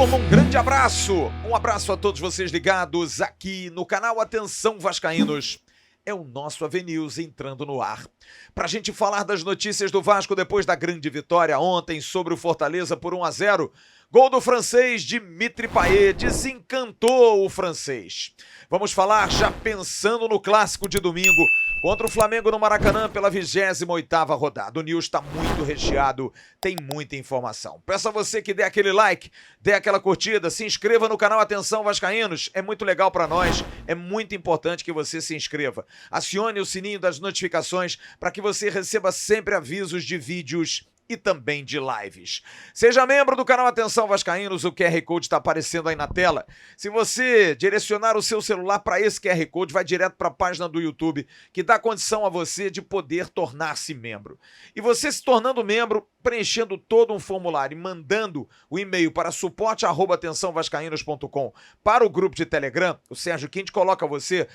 turma, um grande abraço. Um abraço a todos vocês ligados aqui no canal Atenção Vascaínos. É o nosso AVNews entrando no ar. Para a gente falar das notícias do Vasco depois da grande vitória ontem sobre o Fortaleza por 1-0. Gol do francês Dimitri Payet, desencantou o francês. Vamos falar já pensando no clássico de domingo contra o Flamengo no Maracanã pela 28ª rodada. O news está muito recheado, tem muita informação. Peço a você que dê aquele like, dê aquela curtida, se inscreva no canal Atenção Vascaínos. É muito legal para nós, é muito importante que você se inscreva. Acione o sininho das notificações para que você receba sempre avisos de vídeos e também de lives. Seja membro do canal Atenção Vascaínos, o QR Code está aparecendo aí na tela. Se você direcionar o seu celular para esse QR Code, vai direto para a página do YouTube, que dá condição a você de poder tornar-se membro. E você se tornando membro, preenchendo todo um formulário e mandando o e-mail para suporte@atençãovascaínos.com para o grupo de Telegram, o Sérgio Quinte coloca você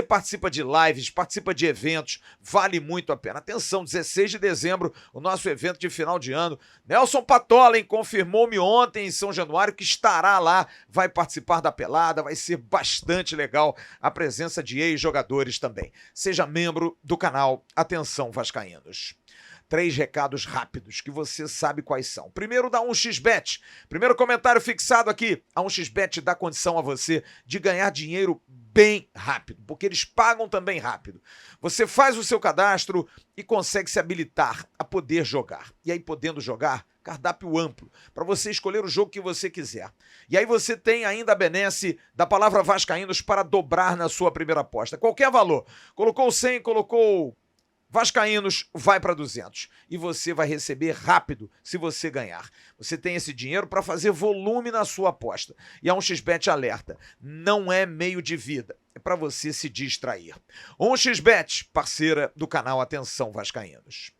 participa de lives, participa de eventos, vale muito a pena. Atenção, 16 de dezembro, o nosso evento de final de ano. Nelson Patola, hein, confirmou-me ontem em São Januário que estará lá, vai participar da pelada, vai ser bastante legal a presença de ex-jogadores também. Seja membro do canal Atenção Vascaínos. 3 recados rápidos que você sabe quais são. Primeiro, da 1xBet. Primeiro comentário fixado aqui. A 1xBet dá condição a você de ganhar dinheiro bem rápido, porque eles pagam também rápido. Você faz o seu cadastro e consegue se habilitar a poder jogar. E aí, podendo jogar, cardápio amplo, para você escolher o jogo que você quiser. E aí você tem ainda a benesse da palavra Vascaínos para dobrar na sua primeira aposta. Qualquer valor. Colocou 100, colocou Vascaínos, vai para 200 e você vai receber rápido se você ganhar. Você tem esse dinheiro para fazer volume na sua aposta. E a 1xBet alerta, não é meio de vida, é para você se distrair. 1xBet, parceira do canal Atenção Vascaínos.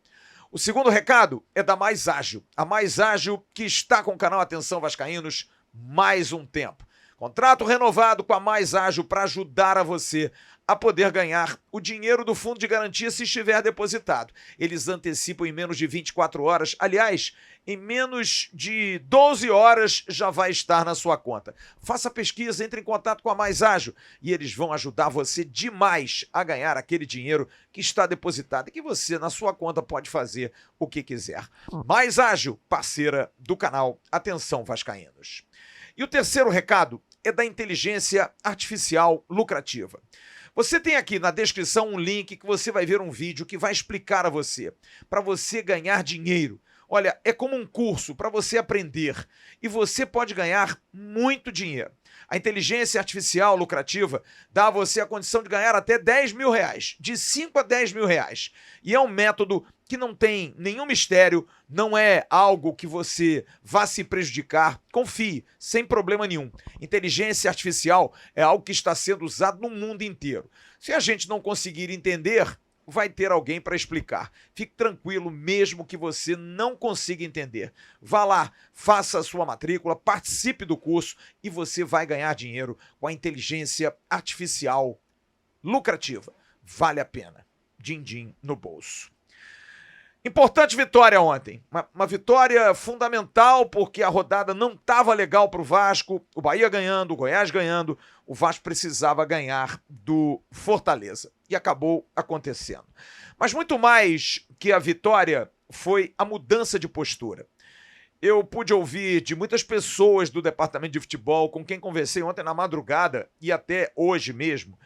O segundo recado é da Mais Ágil, a Mais Ágil que está com o canal Atenção Vascaínos mais um tempo. Contrato renovado com a Mais Ágil para ajudar a você a poder ganhar o dinheiro do fundo de garantia se estiver depositado. Eles antecipam em menos de 24 horas. Aliás, em menos de 12 horas já vai estar na sua conta. Faça a pesquisa, entre em contato com a Mais Ágil e eles vão ajudar você demais a ganhar aquele dinheiro que está depositado e que você, na sua conta, pode fazer o que quiser. Mais Ágil, parceira do canal Atenção Vascaínos. E o terceiro recado é da inteligência artificial lucrativa. Você tem aqui na descrição um link que você vai ver um vídeo que vai explicar a você, para você ganhar dinheiro. Olha, é como um curso para você aprender e você pode ganhar muito dinheiro. A inteligência artificial lucrativa dá a você a condição de ganhar até 10 mil reais, de 5 a 10 mil reais. E é um método que não tem nenhum mistério, não é algo que você vá se prejudicar. Confie, sem problema nenhum. Inteligência artificial é algo que está sendo usado no mundo inteiro. Se a gente não conseguir entender, vai ter alguém para explicar. Fique tranquilo, mesmo que você não consiga entender. Vá lá, faça a sua matrícula, participe do curso e você vai ganhar dinheiro com a inteligência artificial lucrativa. Vale a pena. Din-din no bolso. Importante vitória ontem, uma vitória fundamental porque a rodada não estava legal para o Vasco, o Bahia ganhando, o Goiás ganhando, o Vasco precisava ganhar do Fortaleza e acabou acontecendo. Mas muito mais que a vitória foi a mudança de postura. Eu pude ouvir de muitas pessoas do departamento de futebol com quem conversei ontem na madrugada e até hoje mesmo,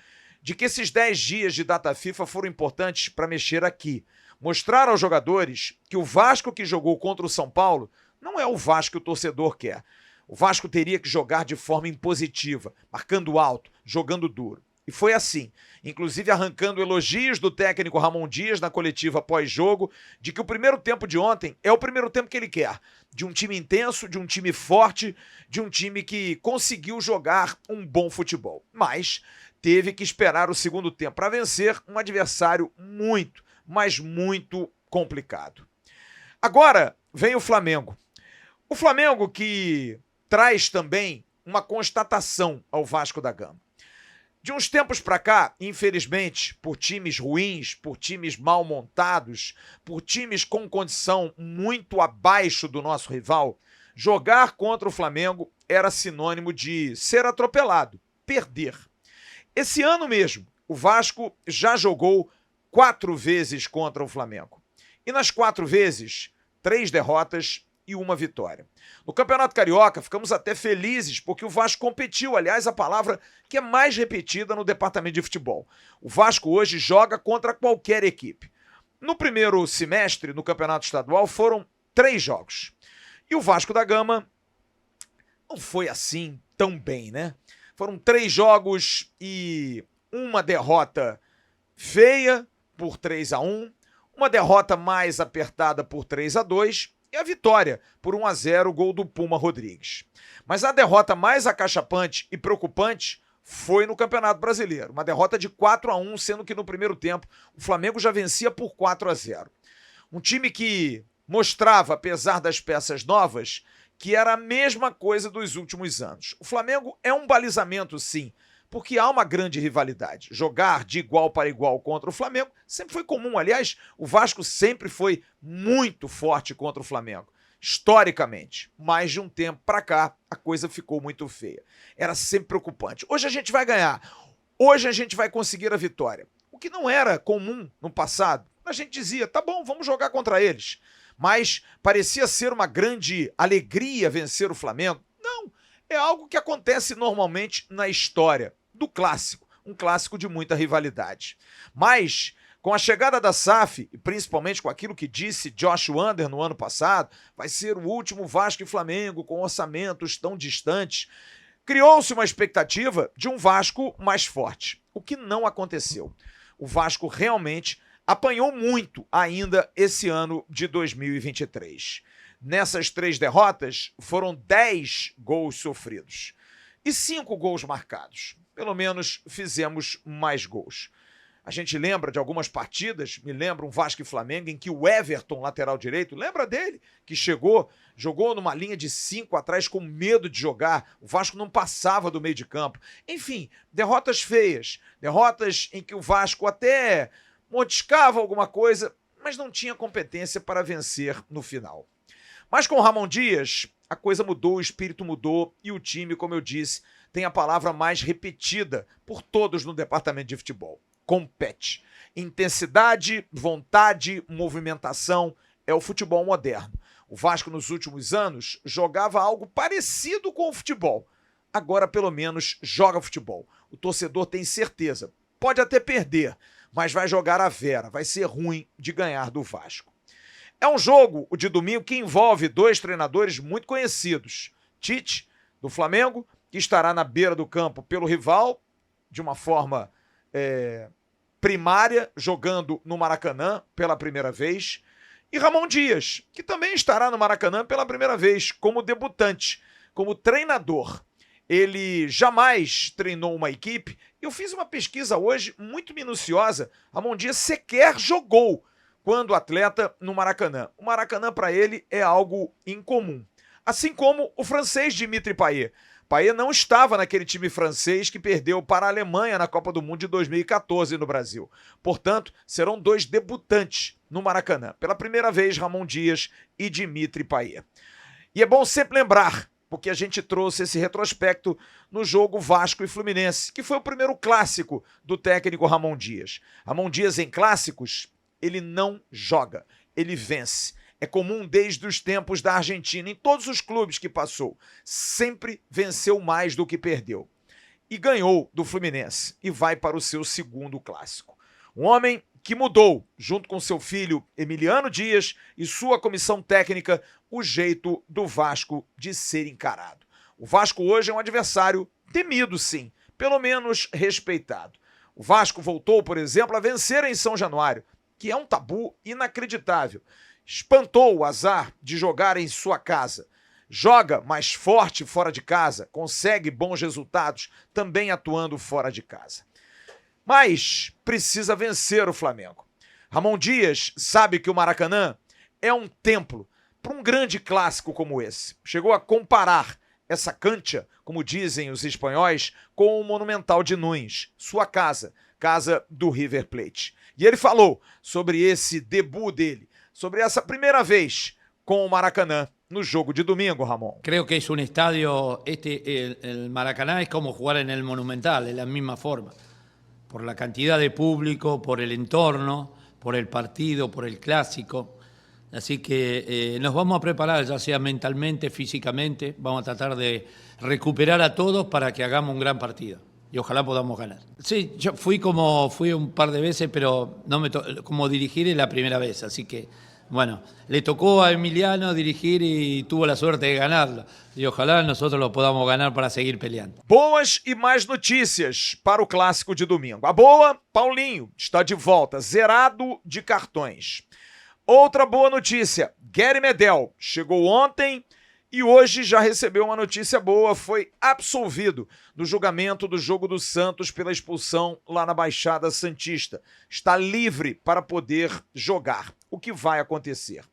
de que esses 10 dias de data FIFA foram importantes para mexer aqui. Mostrar aos jogadores que o Vasco que jogou contra o São Paulo não é o Vasco que o torcedor quer. O Vasco teria que jogar de forma impositiva, marcando alto, jogando duro. E foi assim, inclusive arrancando elogios do técnico Ramon Dias na coletiva pós-jogo, de que o primeiro tempo de ontem é o primeiro tempo que ele quer. De um time intenso, de um time forte, de um time que conseguiu jogar um bom futebol. Mas teve que esperar o segundo tempo para vencer um adversário muito, mas muito complicado. Agora vem o Flamengo. O Flamengo que traz também uma constatação ao Vasco da Gama. De uns tempos para cá, infelizmente, por times ruins, por times mal montados, por times com condição muito abaixo do nosso rival, Jogar contra o Flamengo era sinônimo de ser atropelado, perder. Esse ano mesmo, o Vasco já jogou 4 vezes contra o Flamengo. E nas 4 vezes, 3 derrotas e 1 vitória. No Campeonato Carioca, ficamos até felizes porque o Vasco competiu, aliás, a palavra que é mais repetida no departamento de futebol. O Vasco hoje joga contra qualquer equipe. No primeiro semestre, no Campeonato Estadual, foram 3 jogos. E o Vasco da Gama não foi assim tão bem, né? Foram 3 jogos e uma derrota feia por 3-1, uma derrota mais apertada por 3-2 e a vitória por 1-0, gol do Puma Rodrigues. Mas a derrota mais acachapante e preocupante foi no Campeonato Brasileiro. Uma derrota de 4-1, sendo que no primeiro tempo o Flamengo já vencia por 4-0. Um time que mostrava, apesar das peças novas, que era a mesma coisa dos últimos anos. O Flamengo é um balizamento, sim, porque há uma grande rivalidade. Jogar de igual para igual contra o Flamengo sempre foi comum. Aliás, o Vasco sempre foi muito forte contra o Flamengo, historicamente. Mais de um tempo para cá, a coisa ficou muito feia. Era sempre preocupante. Hoje a gente vai ganhar. Hoje a gente vai conseguir a vitória. O que não era comum no passado. A gente dizia, tá bom, vamos jogar contra eles. Mas parecia ser uma grande alegria vencer o Flamengo. Não, é algo que acontece normalmente na história do clássico, um clássico de muita rivalidade. Mas, com a chegada da SAF, e principalmente com aquilo que disse Josh Wander no ano passado, vai ser o último Vasco e Flamengo com orçamentos tão distantes, criou-se uma expectativa de um Vasco mais forte, o que não aconteceu. O Vasco realmente apanhou muito ainda esse ano de 2023. Nessas 3 derrotas, foram 10 gols sofridos e 5 gols marcados. Pelo menos fizemos mais gols. A gente lembra de algumas partidas, me lembra um Vasco e Flamengo, em que o Everton, lateral direito, lembra dele? Que jogou numa linha de 5 atrás com medo de jogar. O Vasco não passava do meio de campo. Enfim, derrotas feias. Derrotas em que o Vasco até mordiscava alguma coisa, mas não tinha competência para vencer no final. Mas com o Ramon Dias, a coisa mudou, o espírito mudou e o time, como eu disse, tem a palavra mais repetida por todos no departamento de futebol. Compete. Intensidade, vontade, movimentação é o futebol moderno. O Vasco nos últimos anos jogava algo parecido com o futebol. Agora pelo menos joga futebol. O torcedor tem certeza. Pode até perder, mas vai jogar a vera. Vai ser ruim de ganhar do Vasco. É um jogo, o de domingo, que envolve 2 treinadores muito conhecidos. Tite, do Flamengo, que estará na beira do campo pelo rival, de uma forma primária, jogando no Maracanã pela primeira vez. E Ramon Dias, que também estará no Maracanã pela primeira vez, como debutante, como treinador. Ele jamais treinou uma equipe. Eu fiz uma pesquisa hoje muito minuciosa. Ramon Dias sequer jogou quando atleta no Maracanã. O Maracanã, para ele, é algo incomum. Assim como o francês Dimitri Payet. Payet não estava naquele time francês que perdeu para a Alemanha na Copa do Mundo de 2014 no Brasil. Portanto, serão 2 debutantes no Maracanã. Pela primeira vez, Ramon Dias e Dimitri Payet. E é bom sempre lembrar, porque a gente trouxe esse retrospecto no jogo Vasco e Fluminense, que foi o primeiro clássico do técnico Ramon Dias. Ramon Dias em clássicos, ele não joga, ele vence. É comum desde os tempos da Argentina, em todos os clubes que passou. Sempre venceu mais do que perdeu. E ganhou do Fluminense e vai para o seu segundo clássico. Um homem que mudou, junto com seu filho Emiliano Dias e sua comissão técnica, o jeito do Vasco de ser encarado. O Vasco hoje é um adversário temido, sim, pelo menos respeitado. O Vasco voltou, por exemplo, a vencer em São Januário, que é um tabu inacreditável. Espantou o azar de jogar em sua casa. Joga mais forte fora de casa, consegue bons resultados também atuando fora de casa. Mas precisa vencer o Flamengo. Ramon Dias sabe que o Maracanã é um templo para um grande clássico como esse. Chegou a comparar essa cancha, como dizem os espanhóis, com o Monumental de Nunes, sua casa, casa do River Plate. E ele falou sobre esse debut dele, sobre essa primeira vez com o Maracanã no jogo de domingo, Ramon? Creo que es un estadio, el Maracaná es como jugar en el Monumental, de la misma forma, por la cantidad de público, por el entorno, por el partido, por el clásico. Así que nos vamos a preparar, ya sea mentalmente, físicamente, vamos a tratar de recuperar a todos para que hagamos un gran partido. Y ojalá podamos ganar. Sí, yo fui un par de veces, pero no como dirigir es la primera vez, así que, bueno, le tocó a Emiliano dirigir y tuvo la suerte de ganarlo. E ojalá nosotros lo podamos ganar para seguir peleando. Boas e mais notícias para o clássico de domingo. A boa, Paulinho está de volta, zerado de cartões. Outra boa notícia, Gary Medel chegou ontem e hoje já recebeu uma notícia boa, foi absolvido no julgamento do jogo do Santos pela expulsão lá na Baixada Santista. Está livre para poder jogar. O que vai acontecer?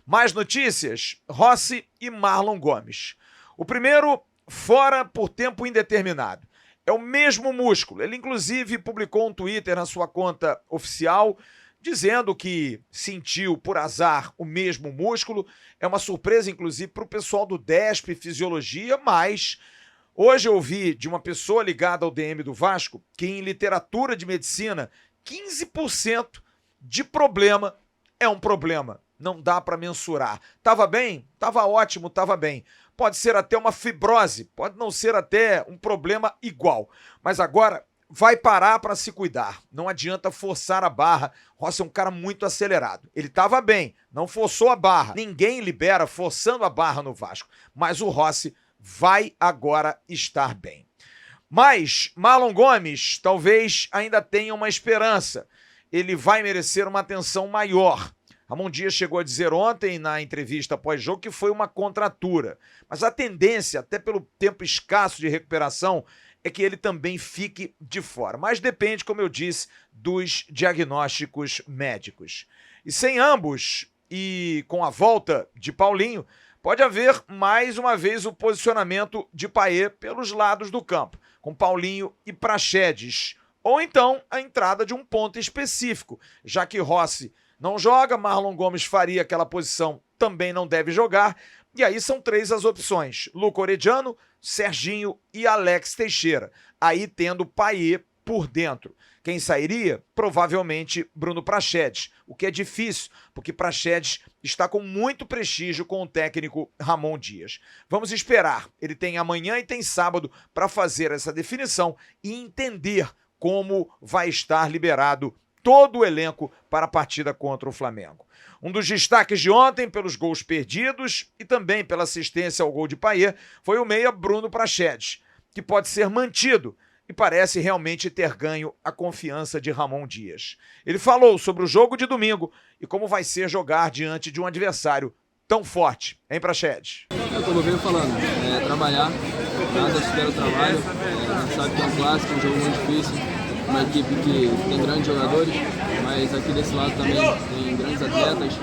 Mais notícias, Rossi e Marlon Gomes. O primeiro, fora por tempo indeterminado. É o mesmo músculo. Ele, inclusive, publicou um Twitter na sua conta oficial dizendo que sentiu, por azar, o mesmo músculo. É uma surpresa, inclusive, para o pessoal do DESP Fisiologia, mas hoje eu ouvi de uma pessoa ligada ao DM do Vasco que em literatura de medicina, 15% de problema é um problema. Não dá para mensurar. Tava bem? Tava ótimo, tava bem. Pode ser até uma fibrose, pode não ser até um problema igual. Mas agora vai parar para se cuidar. Não adianta forçar a barra. Rossi é um cara muito acelerado. Ele estava bem, não forçou a barra. Ninguém libera forçando a barra no Vasco. Mas o Rossi vai agora estar bem. Mas Marlon Gomes talvez ainda tenha uma esperança. Ele vai merecer uma atenção maior. Ramon Dias chegou a dizer ontem na entrevista pós-jogo que foi uma contratura. Mas a tendência, até pelo tempo escasso de recuperação, é que ele também fique de fora. Mas depende, como eu disse, dos diagnósticos médicos. E sem ambos, e com a volta de Paulinho, pode haver mais uma vez o posicionamento de Payet pelos lados do campo, com Paulinho e Praxedes. Ou então a entrada de um ponto específico, já que Rossi não joga, Marlon Gomes faria aquela posição, também não deve jogar. E aí são três as opções, Luca Orediano, Serginho e Alex Teixeira. Aí tendo Payet por dentro. Quem sairia? Provavelmente Bruno Praxedes, o que é difícil, porque Praxedes está com muito prestígio com o técnico Ramon Dias. Vamos esperar, ele tem amanhã e tem sábado para fazer essa definição e entender como vai estar liberado todo o elenco para a partida contra o Flamengo. Um dos destaques de ontem, pelos gols perdidos e também pela assistência ao gol de Payet, foi o meia Bruno Praxedes, que pode ser mantido e parece realmente ter ganho a confiança de Ramon Dias. Ele falou sobre o jogo de domingo e como vai ser jogar diante de um adversário tão forte, hein, Praxedes? Como eu venho falando, trabalhar, nada supera o trabalho, a gente sabe que é um clássico, um jogo muito difícil, uma equipe que tem grandes jogadores, mas aqui desse lado também tem grandes atletas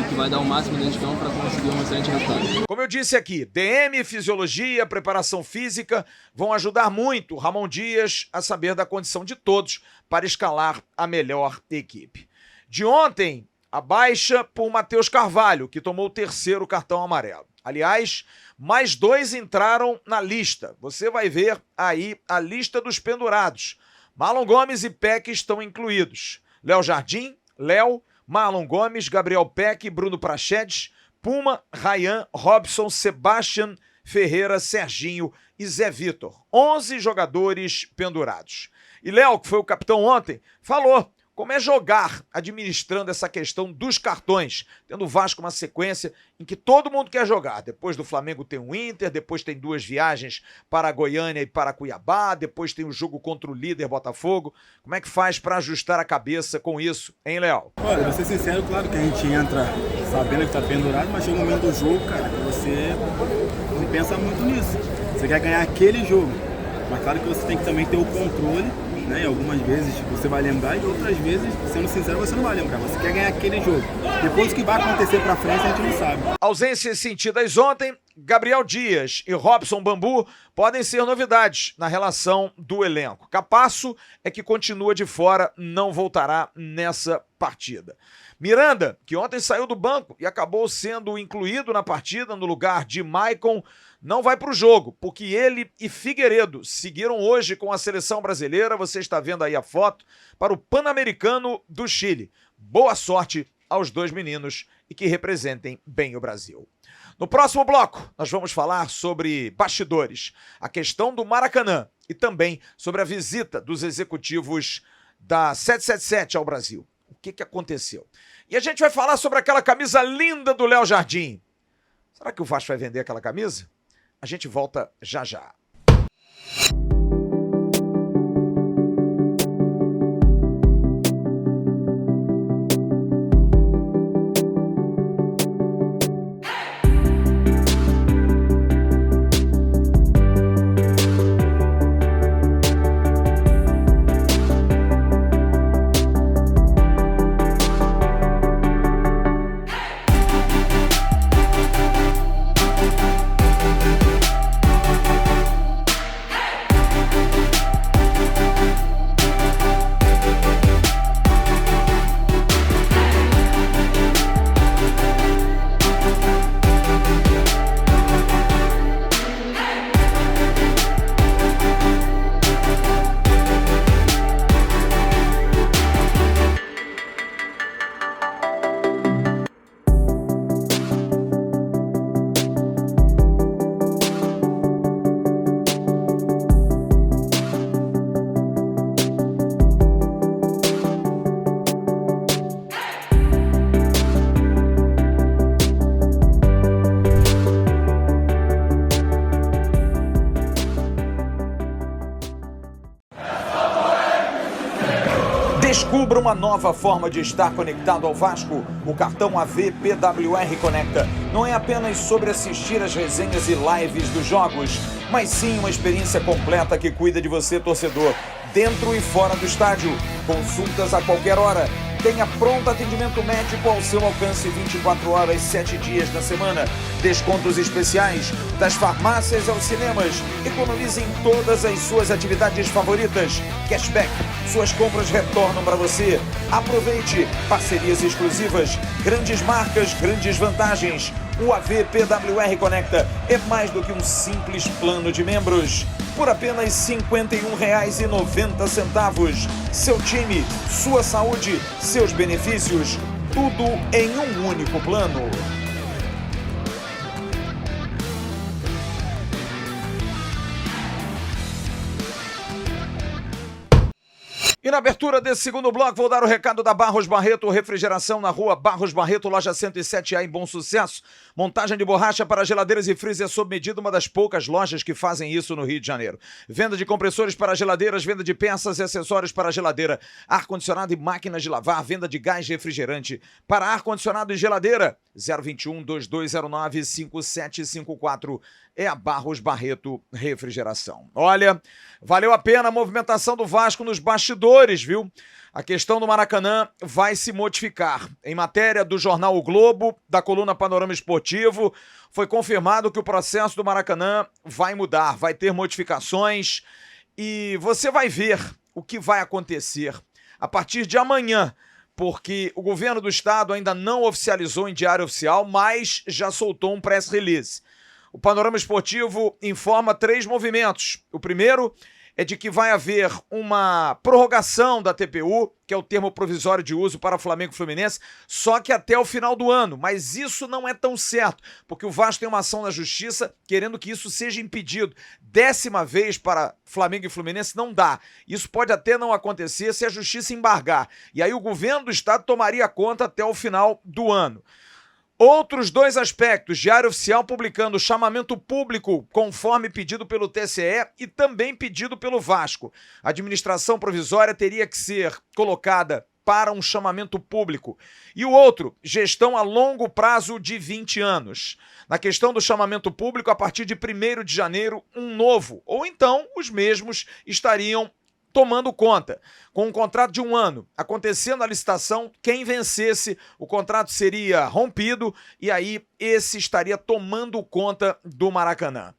que vai dar o máximo dentro de campo para conseguir um excelente resultado. Como eu disse aqui, DM, fisiologia, preparação física vão ajudar muito Ramon Dias a saber da condição de todos para escalar a melhor equipe. De ontem, a baixa por Matheus Carvalho, que tomou o terceiro cartão amarelo. Aliás, mais 2 entraram na lista. Você vai ver aí a lista dos pendurados. Marlon Gomes e Peck estão incluídos. Léo Jardim, Léo, Marlon Gomes, Gabriel Peck, Bruno Praxedes, Puma, Ryan, Robson, Sebastian, Ferreira, Serginho e Zé Vitor. 11 jogadores pendurados. E Léo, que foi o capitão ontem, falou como é jogar administrando essa questão dos cartões, tendo o Vasco uma sequência em que todo mundo quer jogar. Depois do Flamengo tem o Inter, depois tem 2 viagens para Goiânia e para Cuiabá, depois tem o jogo contra o líder Botafogo. Como é que faz para ajustar a cabeça com isso, hein, Léo? Olha, vou ser sincero, claro que a gente entra sabendo que está pendurado, mas chega um momento do jogo, cara, que você não pensa muito nisso. Você quer ganhar aquele jogo, mas claro que você tem que também ter o controle, né? E algumas vezes você vai lembrar e outras vezes, sendo sincero, você não vai lembrar. Você quer ganhar aquele jogo. Depois o que vai acontecer pra frente a gente não sabe. Ausências sentidas ontem, Gabriel Dias e Robson Bambu podem ser novidades na relação do elenco. Capasso é que continua de fora, não voltará nessa partida. Miranda, que ontem saiu do banco e acabou sendo incluído na partida no lugar de Maicon, não vai para o jogo, porque ele e Figueiredo seguiram hoje com a seleção brasileira, você está vendo aí a foto, para o Pan-Americano do Chile. Boa sorte aos dois meninos e que representem bem o Brasil. No próximo bloco, nós vamos falar sobre bastidores, a questão do Maracanã e também sobre a visita dos executivos da 777 ao Brasil. O que aconteceu? E a gente vai falar sobre aquela camisa linda do Léo Jardim. Será que o Vasco vai vender aquela camisa? A gente volta já já. Descubra uma nova forma de estar conectado ao Vasco. O cartão AV PWR Conecta não é apenas sobre assistir as resenhas e lives dos jogos, mas sim uma experiência completa que cuida de você, torcedor, dentro e fora do estádio. Consultas a qualquer hora. Tenha pronto atendimento médico ao seu alcance 24 horas, 7 dias da semana. Descontos especiais das farmácias aos cinemas. Economize em todas as suas atividades favoritas. Cashback. Suas compras retornam para você. Aproveite. Parcerias exclusivas. Grandes marcas, grandes vantagens. O AV PWR Conecta é mais do que um simples plano de membros. Por apenas R$ 51,90. Seu time, sua saúde, seus benefícios, tudo em um único plano. E na abertura desse segundo bloco, vou dar o recado da Barros Barreto Refrigeração, na rua Barros Barreto, loja 107A, em Bom Sucesso. Montagem de borracha para geladeiras e freezer sob medida, uma das poucas lojas que fazem isso no Rio de Janeiro. Venda de compressores para geladeiras, venda de peças e acessórios para geladeira, ar-condicionado e máquinas de lavar, venda de gás refrigerante para ar-condicionado e geladeira. 021-2209-5754 é a Barros Barreto Refrigeração. Olha, valeu a pena a movimentação do Vasco nos bastidores, viu? A questão do Maracanã vai se modificar. Em matéria do jornal O Globo, da coluna Panorama Esportivo, foi confirmado que o processo do Maracanã vai mudar, vai ter modificações e você vai ver o que vai acontecer a partir de amanhã, porque o governo do estado ainda não oficializou em diário oficial, mas já soltou um press release. O Panorama Esportivo informa 3 movimentos. O primeiro é de que vai haver uma prorrogação da TPU, que é o termo provisório de uso para Flamengo e Fluminense, só que até o final do ano. Mas isso não é tão certo, porque o Vasco tem uma ação na Justiça querendo que isso seja impedido. 10ª vez para Flamengo e Fluminense não dá. Isso pode até não acontecer se a Justiça embargar. E aí o governo do estado tomaria conta até o final do ano. Outros 2 aspectos, Diário Oficial publicando chamamento público conforme pedido pelo TCE e também pedido pelo Vasco. A administração provisória teria que ser colocada para um chamamento público. E o outro, gestão a longo prazo de 20 anos. Na questão do chamamento público, a partir de 1º de janeiro, um novo, ou então os mesmos estariam tomando conta. Com um contrato de 1 ano, acontecendo a licitação, quem vencesse, o contrato seria rompido e aí esse estaria tomando conta do Maracanã.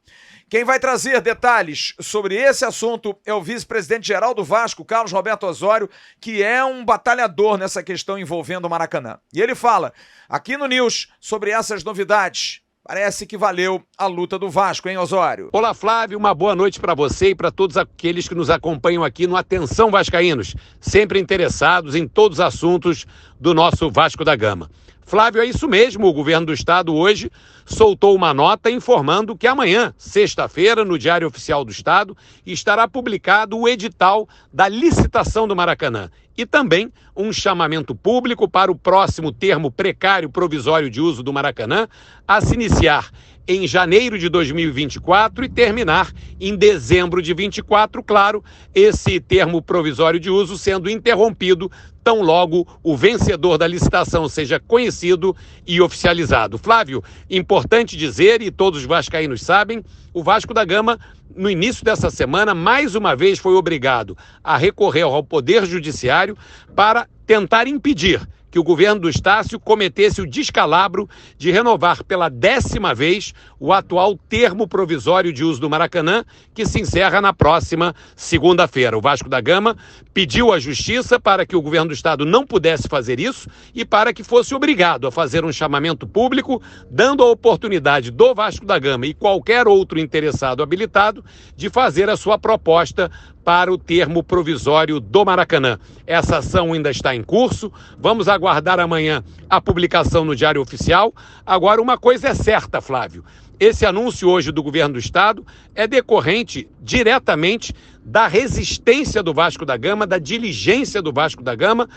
Quem vai trazer detalhes sobre esse assunto é o vice-presidente-geral do Vasco, Carlos Roberto Osório, que é um batalhador nessa questão envolvendo o Maracanã. E ele fala aqui no News sobre essas novidades. Parece que valeu a luta do Vasco, hein, Osório? Olá, Flávio, uma boa noite para você e para todos aqueles que nos acompanham aqui no Atenção Vascaínos, sempre interessados em todos os assuntos do nosso Vasco da Gama. Flávio, é isso mesmo, o governo do estado hoje soltou uma nota informando que amanhã, sexta-feira, no Diário Oficial do Estado, estará publicado o edital da licitação do Maracanã e também um chamamento público para o próximo termo precário provisório de uso do Maracanã a se iniciar em janeiro de 2024 e terminar em dezembro de 2024, claro, esse termo provisório de uso sendo interrompido tão logo o vencedor da licitação seja conhecido e oficializado. Flávio, importante dizer, e todos os vascaínos sabem, o Vasco da Gama, no início dessa semana, mais uma vez foi obrigado a recorrer ao Poder Judiciário para tentar impedir que o governo do Estácio cometesse o descalabro de renovar pela 10ª vez o atual termo provisório de uso do Maracanã, que se encerra na próxima segunda-feira. O Vasco da Gama pediu à Justiça para que o governo do Estado não pudesse fazer isso e para que fosse obrigado a fazer um chamamento público, dando a oportunidade do Vasco da Gama e qualquer outro interessado habilitado de fazer a sua proposta para o termo provisório do Maracanã. Essa ação ainda está em curso, vamos aguardar amanhã a publicação no Diário Oficial. Agora, uma coisa é certa, Flávio, esse anúncio hoje do governo do estado é decorrente diretamente da resistência do Vasco da Gama, da diligência do Vasco da Gama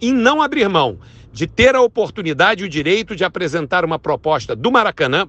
em não abrir mão de ter a oportunidade e o direito de apresentar uma proposta do Maracanã,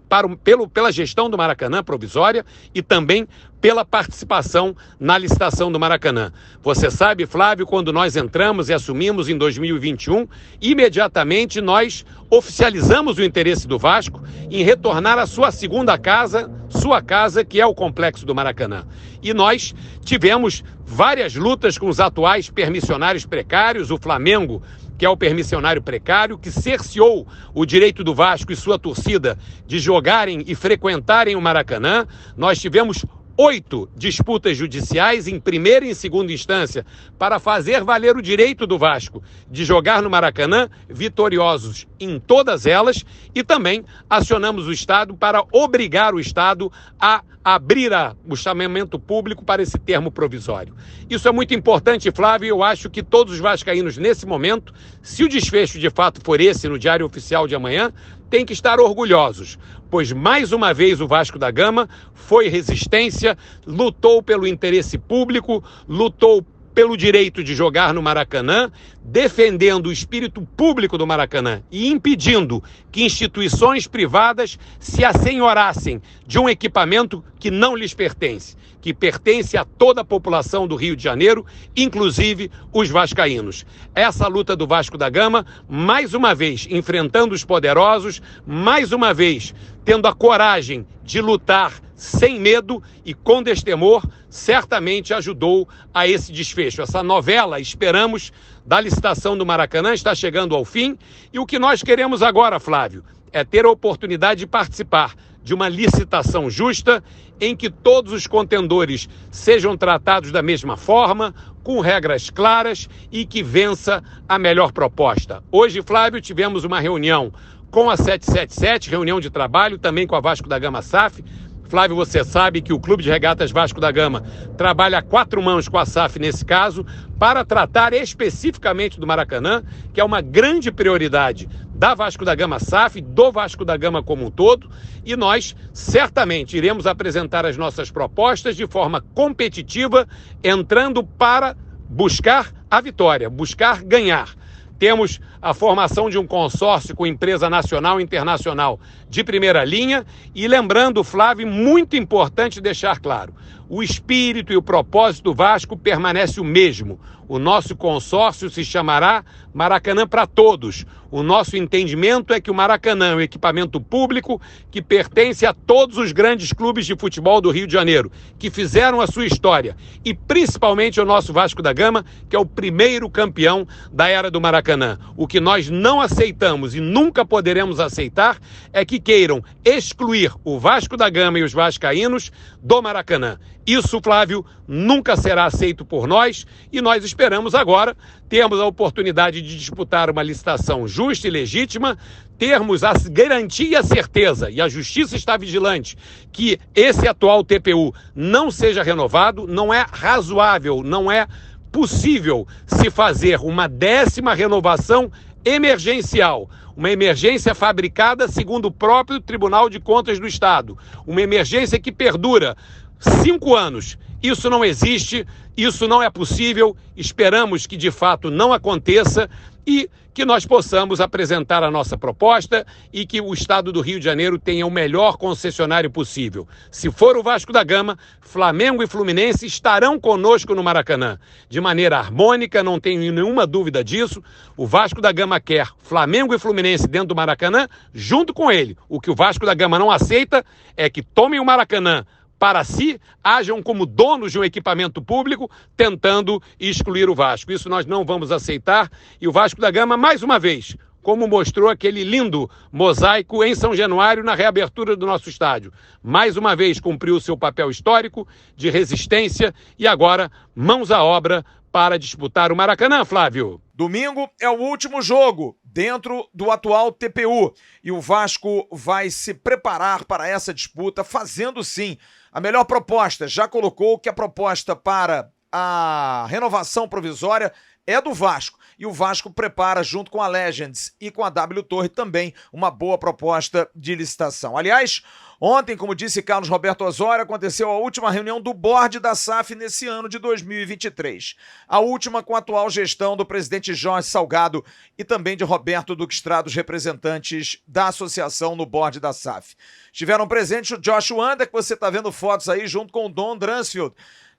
pela gestão do Maracanã provisória e também pela participação na licitação do Maracanã. Você sabe, Flávio, quando nós entramos e assumimos em 2021, imediatamente nós oficializamos o interesse do Vasco em retornar à sua segunda casa, sua casa, que é o Complexo do Maracanã. E nós tivemos várias lutas com os atuais permissionários precários, o Flamengo, que é o permissionário precário, que cerceou o direito do Vasco e sua torcida de jogarem e frequentarem o Maracanã. Nós tivemos 8 disputas judiciais em primeira e em segunda instância para fazer valer o direito do Vasco de jogar no Maracanã, vitoriosos em todas elas, e também acionamos o Estado para obrigar o Estado a abrir o chamamento público para esse termo provisório. Isso é muito importante, Flávio, e eu acho que todos os vascaínos nesse momento, se o desfecho de fato for esse no Diário Oficial de amanhã, têm que estar orgulhosos, pois mais uma vez o Vasco da Gama foi resistência, lutou pelo interesse público, lutou pelo direito de jogar no Maracanã, defendendo o espírito público do Maracanã e impedindo que instituições privadas se assenhorassem de um equipamento que não lhes pertence, que pertence a toda a população do Rio de Janeiro, inclusive os vascaínos. Essa luta do Vasco da Gama, mais uma vez enfrentando os poderosos, mais uma vez tendo a coragem de lutar sem medo e com destemor, certamente ajudou a esse desfecho. Essa novela, esperamos, da licitação do Maracanã está chegando ao fim, e o que nós queremos agora, Flávio, é ter a oportunidade de participar de uma licitação justa em que todos os contendores sejam tratados da mesma forma, com regras claras e que vença a melhor proposta. Hoje, Flávio, tivemos uma reunião com a 777, reunião de trabalho, também com a Vasco da Gama SAF. Flávio, você sabe que o Clube de Regatas Vasco da Gama trabalha a 4 mãos com a SAF nesse caso, para tratar especificamente do Maracanã, que é uma grande prioridade da Vasco da Gama SAF, do Vasco da Gama como um todo, e nós certamente iremos apresentar as nossas propostas de forma competitiva, entrando para buscar a vitória, buscar ganhar. Temos a formação de um consórcio com empresa nacional e internacional de primeira linha e lembrando, Flávio, muito importante deixar claro, o espírito e o propósito do Vasco permanece o mesmo. O nosso consórcio se chamará Maracanã para Todos. O nosso entendimento é que o Maracanã é um equipamento público que pertence a todos os grandes clubes de futebol do Rio de Janeiro, que fizeram a sua história, e principalmente o nosso Vasco da Gama, que é o primeiro campeão da era do Maracanã. O que nós não aceitamos e nunca poderemos aceitar é que queiram excluir o Vasco da Gama e os vascaínos do Maracanã. Isso, Flávio, nunca será aceito por nós e nós esperamos agora termos a oportunidade de disputar uma licitação justa e legítima, termos a garantia e a certeza, e a Justiça está vigilante, que esse atual TPU não seja renovado. Não é razoável, não é possível se fazer uma 10ª renovação emergencial, uma emergência fabricada segundo o próprio Tribunal de Contas do Estado, uma emergência que perdura 5 anos. Isso não existe, isso não é possível. Esperamos que de fato não aconteça e que nós possamos apresentar a nossa proposta e que o Estado do Rio de Janeiro tenha o melhor concessionário possível. Se for o Vasco da Gama, Flamengo e Fluminense estarão conosco no Maracanã. De maneira harmônica, não tenho nenhuma dúvida disso. O Vasco da Gama quer Flamengo e Fluminense dentro do Maracanã, junto com ele. O que o Vasco da Gama não aceita é que tomem o Maracanã para si, hajam como donos de um equipamento público, tentando excluir o Vasco. Isso nós não vamos aceitar. E o Vasco da Gama, mais uma vez, como mostrou aquele lindo mosaico em São Januário na reabertura do nosso estádio, mais uma vez cumpriu o seu papel histórico de resistência e agora mãos à obra para disputar o Maracanã, Flávio. Domingo é o último jogo dentro do atual TPU e o Vasco vai se preparar para essa disputa fazendo sim a melhor proposta. Já colocou que a proposta para a renovação provisória é do Vasco e o Vasco prepara junto com a Legends e com a W Torre também uma boa proposta de licitação. Aliás, ontem, como disse Carlos Roberto Osório, aconteceu a última reunião do board da SAF nesse ano de 2023. A última com a atual gestão do presidente Jorge Salgado e também de Roberto Duque Estrada, os representantes da associação no board da SAF. Estiveram presentes o Josh Wander, que você está vendo fotos aí, junto com o Don Dransfield,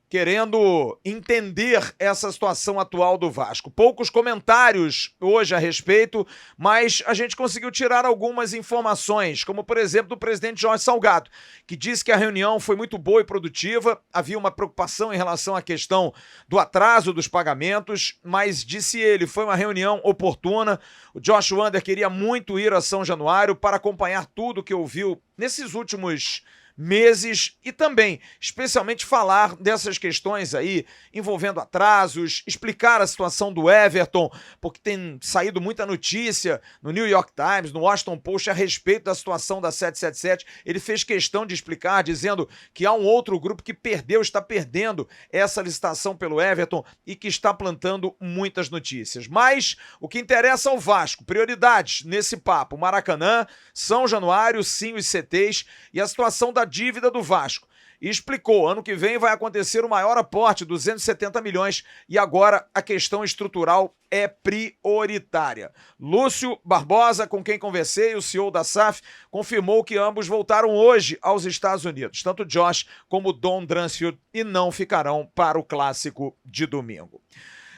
querendo entender essa situação atual do Vasco. Poucos comentários hoje a respeito, mas a gente conseguiu tirar algumas informações, como por exemplo do presidente Jorge Salgado, que disse que a reunião foi muito boa e produtiva, havia uma preocupação em relação à questão do atraso dos pagamentos, mas disse ele, foi uma reunião oportuna. O Josh Wander queria muito ir a São Januário para acompanhar tudo que ouviu nesses últimos meses e também, especialmente, falar dessas questões aí envolvendo atrasos, explicar a situação do Everton, porque tem saído muita notícia no New York Times, no Washington Post a respeito da situação da 777. Ele fez questão de explicar, dizendo que há um outro grupo que está perdendo essa licitação pelo Everton e que está plantando muitas notícias. Mas o que interessa ao Vasco, prioridades nesse papo: Maracanã, São Januário, sim, os CTs e a situação da dívida do Vasco. E explicou, ano que vem vai acontecer o maior aporte, 270 milhões, e agora a questão estrutural é prioritária. Lúcio Barbosa, com quem conversei, o CEO da SAF, confirmou que ambos voltaram hoje aos Estados Unidos, tanto Josh como Don Dransfield, e não ficarão para o clássico de domingo.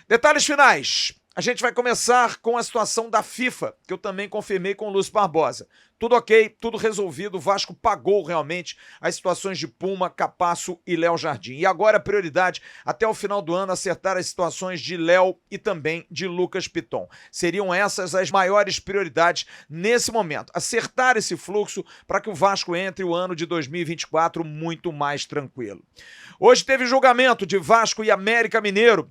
Detalhes finais. A gente vai começar com a situação da FIFA, que eu também confirmei com o Lúcio Barbosa. Tudo ok, tudo resolvido, o Vasco pagou realmente as situações de Puma, Capasso e Léo Jardim. E agora a prioridade, até o final do ano, acertar as situações de Léo e também de Lucas Piton. Seriam essas as maiores prioridades nesse momento. Acertar esse fluxo para que o Vasco entre o ano de 2024 muito mais tranquilo. Hoje teve julgamento de Vasco e América Mineiro.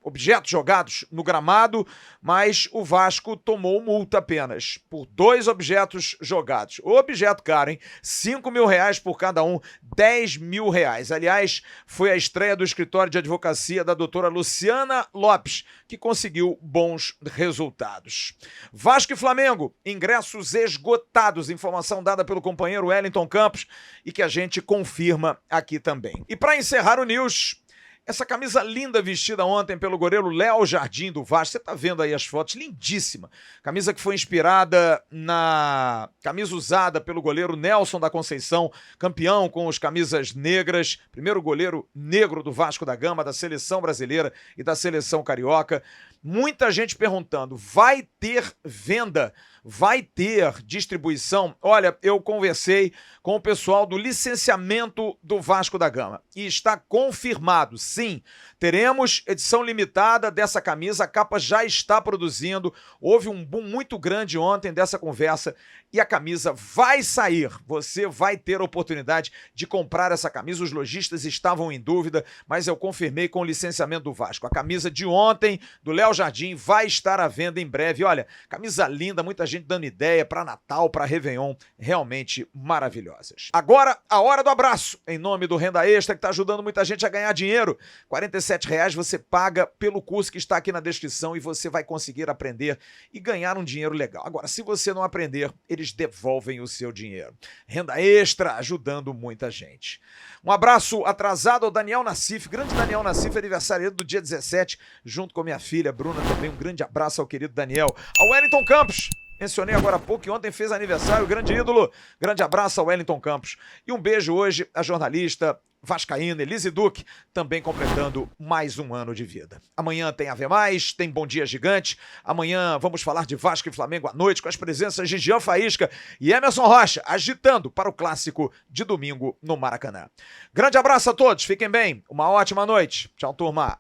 Objetos jogados no gramado, mas o Vasco tomou multa apenas por 2 objetos jogados. O objeto caro, hein? R$5.000 por cada um, R$10.000. Aliás, foi a estreia do escritório de advocacia da doutora Luciana Lopes, que conseguiu bons resultados. Vasco e Flamengo, ingressos esgotados, informação dada pelo companheiro Wellington Campos e que a gente confirma aqui também. E para encerrar o News, Essa camisa linda vestida ontem pelo goleiro Léo Jardim do Vasco. Você tá vendo aí as fotos, lindíssima. Camisa que foi inspirada na camisa usada pelo goleiro Nelson da Conceição, campeão com os camisas negras, primeiro goleiro negro do Vasco da Gama, da seleção brasileira e da seleção carioca. Muita gente perguntando, vai ter venda? Vai ter distribuição? Olha, eu conversei com o pessoal do licenciamento do Vasco da Gama e está confirmado, sim, teremos edição limitada dessa camisa, a capa já está produzindo, houve um boom muito grande ontem dessa conversa e a camisa vai sair, você vai ter a oportunidade de comprar essa camisa, os lojistas estavam em dúvida, mas eu confirmei com o licenciamento do Vasco, a camisa de ontem do Léo Jardim vai estar à venda em breve, olha, camisa linda, muita gente dando ideia para Natal, para Réveillon, realmente maravilhosas. Agora, a hora do abraço, em nome do Renda Extra, que está ajudando muita gente a ganhar dinheiro. R$ 47,00 você paga pelo curso que está aqui na descrição e você vai conseguir aprender e ganhar um dinheiro legal. Agora, se você não aprender, eles devolvem o seu dinheiro. Renda Extra, ajudando muita gente. Um abraço atrasado ao Daniel Nassif, grande Daniel Nassif, aniversário do dia 17, junto com minha filha Bruna também. Um grande abraço ao querido Daniel. Ao Wellington Campos, mencionei agora há pouco que ontem fez aniversário, grande ídolo. Grande abraço ao Wellington Campos. E um beijo hoje à jornalista vascaína Elise Duque, também completando mais um ano de vida. Amanhã tem Ave Mais, tem Bom Dia Gigante. Amanhã vamos falar de Vasco e Flamengo à noite com as presenças de Jean Faísca e Emerson Rocha, agitando para o clássico de domingo no Maracanã. Grande abraço a todos, fiquem bem, uma ótima noite. Tchau, turma.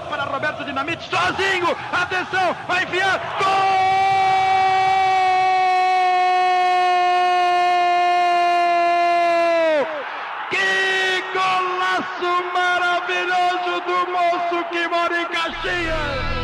Para Roberto Dinamite, sozinho, atenção, vai enfiar, gol! Que golaço maravilhoso do moço que mora em Caxias!